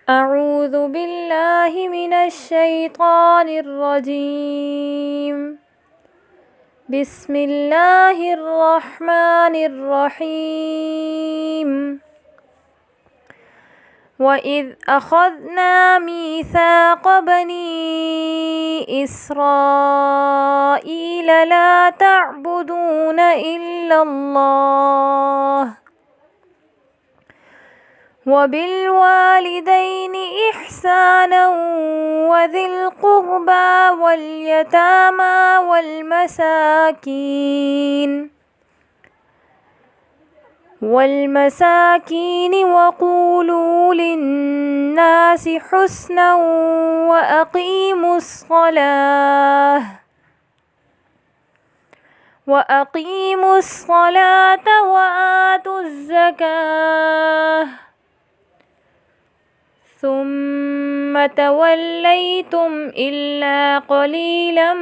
أعوذ بالله من الشيطان الرجيم. بسم الله الرحمن الرحيم. وإذ أخذنا ميثاق بني إسرائيل لا تعبدون إلا الله وبالوالدين إحسانا وذي القربى واليتامى والمساكين وقولوا للناس حسنا وأقيموا الصلاة وآتوا الزكاة ثم توليتم إلا قليلا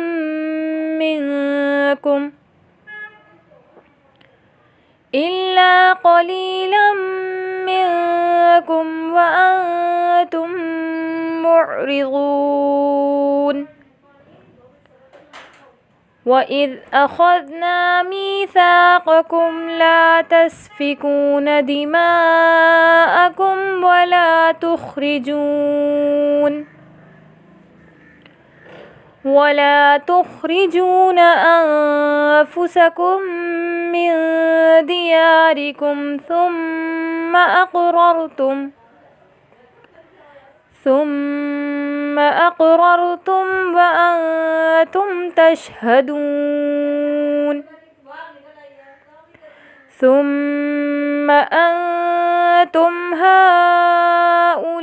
منكم وأنتم معرضون. وإذ أخذنا ميثاقكم لا تسفكون دماءكم ولا تخرجون أنفسكم من دياركم ثم أقررتم وأنتم تشهدون. ثم أنتم هؤلاء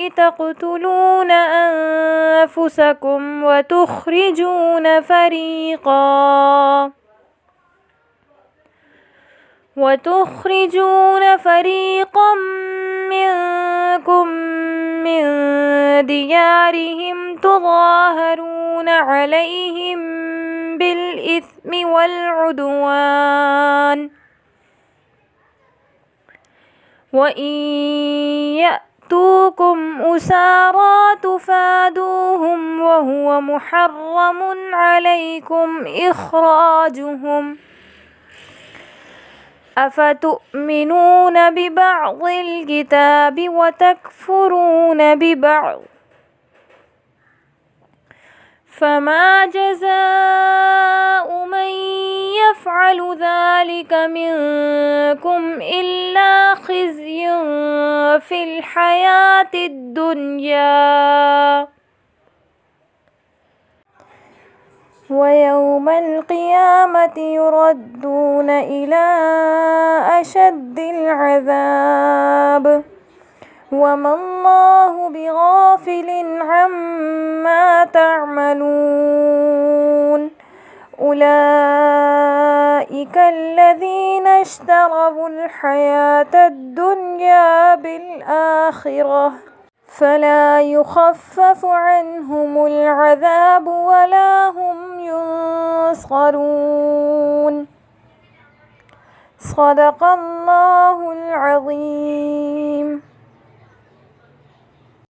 تقتلون أنفسكم وتخرجون فريقا منكم من ديارهم تظاهرون عليهم بالإثم والعدوان وإن يأتوكم أسارى تفادوهم وهو محرم عليكم إخراجهم. أفتؤمنون ببعض الكتاب وتكفرون ببعض فما جزاء من يفعل ذلك منكم إلا خزي في الحياة الدنيا ويوم القيامة يردون إلى أشد العذاب وما الله بغافل عما تعملون. أولئك الذين اشتروا الحياة الدنيا بالآخرة فلا يخفف عنهم العذاب ولا هم ينصرون. صدق الله العظيم.